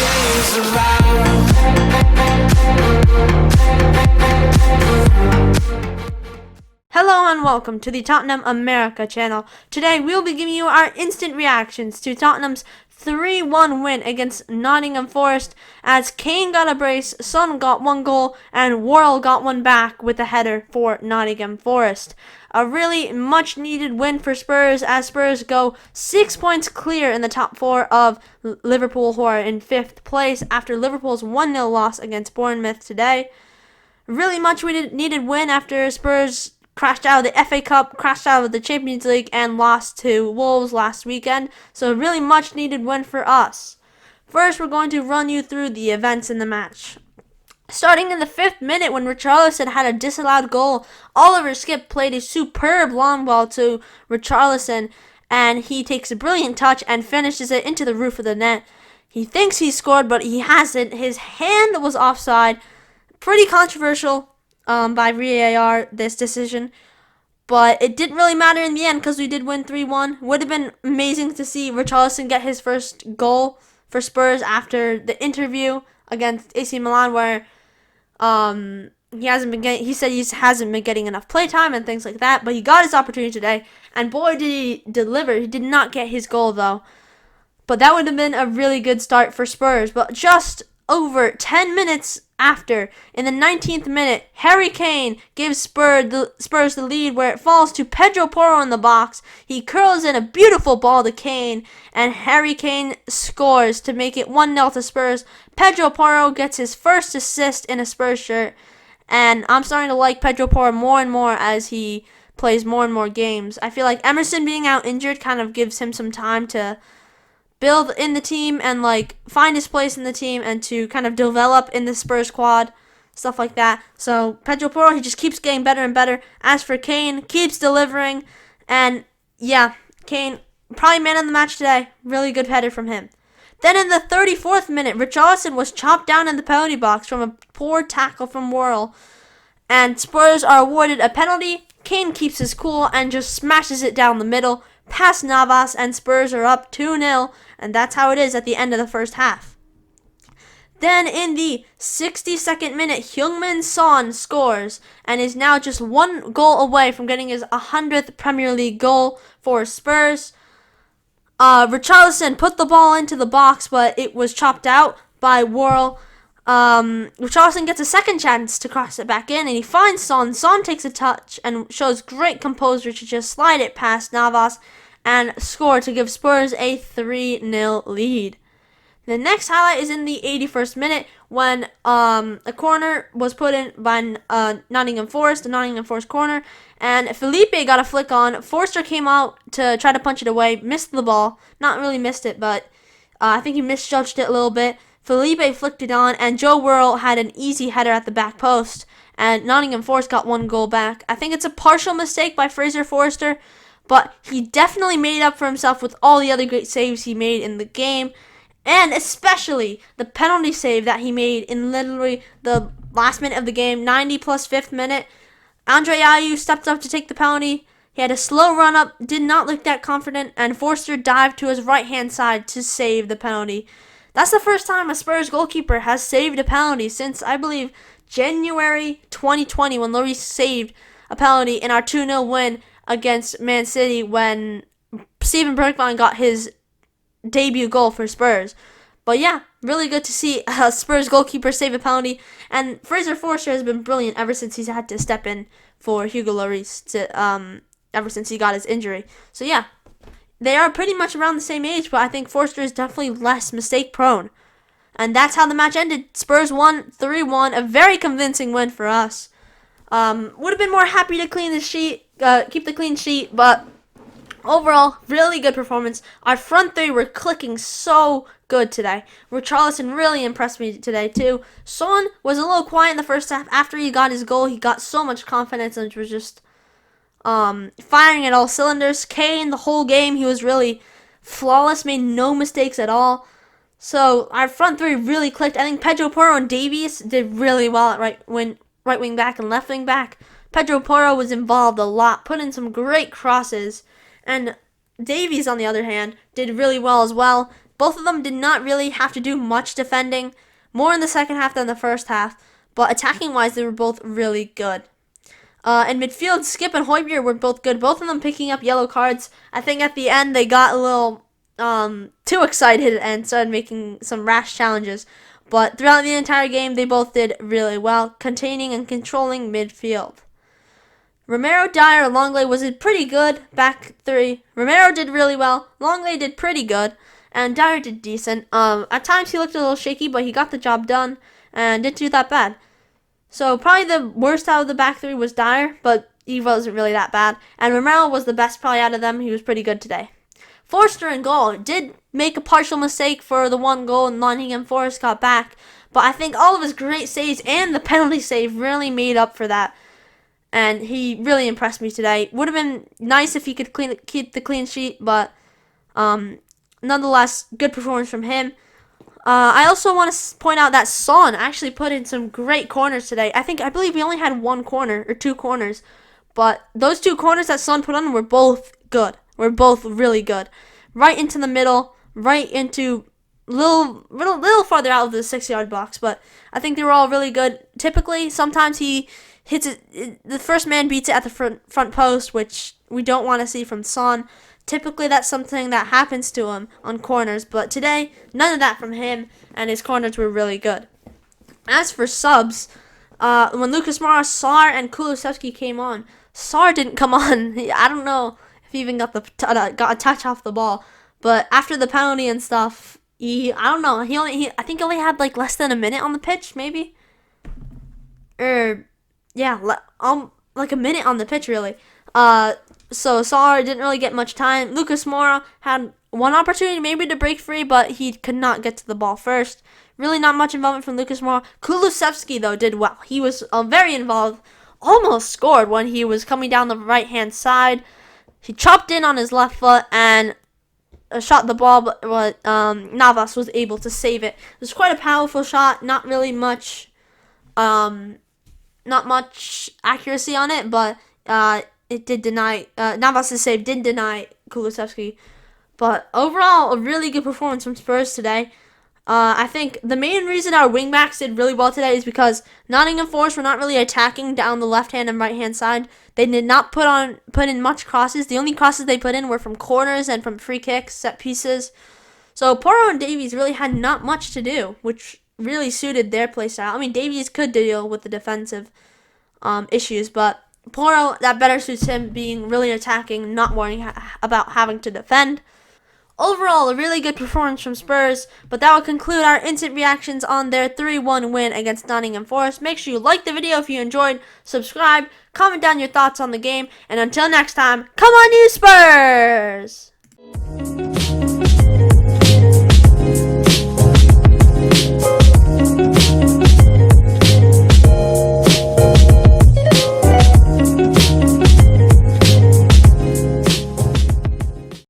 days around. Hello and welcome to the Tottenham America channel. Today we'll be giving you our instant reactions to Tottenham's 3-1 win against Nottingham Forest, as Kane got a brace, Son got one goal, and Worrell got one back with a header for Nottingham Forest. A really much needed win for Spurs, as Spurs go 6 points clear in the top 4 of Liverpool, who are in 5th place after Liverpool's 1-0 loss against Bournemouth today. Really much needed win after Spurs crashed out of the FA Cup, crashed out of the Champions League, and lost to Wolves last weekend. So a really much needed win for us. First, we're going to run you through the events in the match. Starting in the 5th minute, when Richarlison had a disallowed goal, Oliver Skip played a superb long ball to Richarlison, and he takes a brilliant touch and finishes it into the roof of the net. He thinks he scored, but he hasn't. His hand was offside. Pretty controversial by VAR, this decision, but it didn't really matter in the end because we did win 3-1. Would have been amazing to see Richarlison get his first goal for Spurs after the interview against AC Milan, where he said he hasn't been getting enough playtime and things like that, but he got his opportunity today, and boy did he deliver. He did not get his goal though, but that would have been a really good start for Spurs. But just over 10 minutes after, in the 19th minute, Harry Kane gives Spurs the lead, where it falls to Pedro Porro in the box. He curls in a beautiful ball to Kane, and Harry Kane scores to make it 1-0 to Spurs. Pedro Porro gets his first assist in a Spurs shirt, and I'm starting to like Pedro Porro more and more as he plays more and more games. I feel like Emerson being out injured kind of gives him some time to build in the team and find his place in the team and to kind of develop in the Spurs squad, stuff like that. So Pedro Porro, he just keeps getting better and better. As for Kane, keeps delivering, and yeah, Kane probably man of the match today. Really good header from him. Then in the 34th minute, Richarlison was chopped down in the penalty box from a poor tackle from Worrell, and Spurs are awarded a penalty. Kane keeps his cool and just smashes it down the middle past Navas, and Spurs are up 2-0, and that's how it is at the end of the first half. Then in the 62nd minute, Heung-min Son scores and is now just one goal away from getting his 100th Premier League goal for Spurs. Richarlison put the ball into the box, but it was chopped out by Worrell. Richarlison gets a second chance to cross it back in, and he finds Son. Son takes a touch and shows great composure to just slide it past Navas and score to give Spurs a 3-0 lead. The next highlight is in the 81st minute, when a corner was put in by Nottingham Forest, the Nottingham Forest corner, and Felipe got a flick on. Forster came out to try to punch it away, missed the ball. Not really missed it, but I think he misjudged it a little bit. Felipe flicked it on, and Joe Worrell had an easy header at the back post, and Nottingham Forest got one goal back. I think it's a partial mistake by Fraser Forster, but he definitely made up for himself with all the other great saves he made in the game, and especially the penalty save that he made in literally the last minute of the game, 90 plus 5th minute. Andre Ayew stepped up to take the penalty. He had a slow run up, did not look that confident, and Forster dived to his right-hand side to save the penalty. That's the first time a Spurs goalkeeper has saved a penalty since, I believe, January 2020, when Lloris saved a penalty in our 2-0 win against Man City, when Steven Bergwijn got his debut goal for Spurs. But yeah, really good to see a Spurs goalkeeper save a penalty, and Fraser Forster has been brilliant ever since he's had to step in for Hugo Lloris ever since he got his injury. So yeah, they are pretty much around the same age, but I think Forster is definitely less mistake prone. And that's how the match ended. Spurs won 3-1, a very convincing win for us. Would have been more happy to keep the clean sheet, but overall, really good performance. Our front three were clicking so good today. Richarlison really impressed me today too. Son was a little quiet in the first half. After he got his goal, he got so much confidence and was just firing at all cylinders. Kane, the whole game, he was really flawless, made no mistakes at all. So our front three really clicked. I think Pedro Porro and Davies did really well at right wing back and left wing back. Pedro Porro was involved a lot, put in some great crosses, and Davies, on the other hand, did really well as well. Both of them did not really have to do much defending, more in the second half than the first half, but attacking-wise, they were both really good. In midfield, Skip and Højbjerg were both good, both of them picking up yellow cards. I think at the end they got a little too excited and started making some rash challenges. But throughout the entire game, they both did really well, containing and controlling midfield. Romero, Dyer, Longley was a pretty good back three. Romero did really well. Longley did pretty good. And Dyer did decent. At times he looked a little shaky, but he got the job done and didn't do that bad. So probably the worst out of the back three was Dyer, but he wasn't really that bad. And Romero was the best probably out of them. He was pretty good today. Forster in goal did make a partial mistake for the one goal Nottingham Forest got back, but I think all of his great saves and the penalty save really made up for that. And he really impressed me today. Would have been nice if he could keep the clean sheet, but nonetheless, good performance from him. I also want to point out that Son actually put in some great corners today. I believe he only had one corner or two corners, but those two corners that Son put on were both good. Were both really good. Right into the middle, right into little farther out of the 6-yard box, but I think they were all really good. Typically, sometimes he hits it, the first man beats it at the front post, which we don't want to see from Son. Typically, that's something that happens to him on corners, but today, none of that from him, and his corners were really good. As for subs, when Lucas Moura, Sarr, and Kulusevski came on, Sarr didn't come on. I don't know if he even got a touch off the ball, but after the penalty and stuff, I don't know. I think he only had like less than a minute on the pitch, maybe. Like a minute on the pitch, really. So Sarr didn't really get much time. Lucas Moura had one opportunity maybe to break free, but he could not get to the ball first. Really not much involvement from Lucas Moura. Kulusevski, though, did well. He was very involved. Almost scored when he was coming down the right-hand side. He chopped in on his left foot and shot the ball, but Navas was able to save it. It was quite a powerful shot. Not really much, not much accuracy on it, but it did deny, Navas' save did deny Kulusevski. But overall, a really good performance from Spurs today. I think the main reason our wingbacks did really well today is because Nottingham Forest were not really attacking down the left-hand and right-hand side. They did not put in much crosses. The only crosses they put in were from corners and from free kicks, set pieces. So Porro and Davies really had not much to do, which really suited their play style. I mean, Davies could deal with the defensive issues, but Porro, that better suits him being really attacking, not worrying about having to defend. Overall, a really good performance from Spurs, but that will conclude our instant reactions on their 3-1 win against Nottingham Forest. Make sure you like the video if you enjoyed, subscribe, comment down your thoughts on the game, and until next time, come on you Spurs!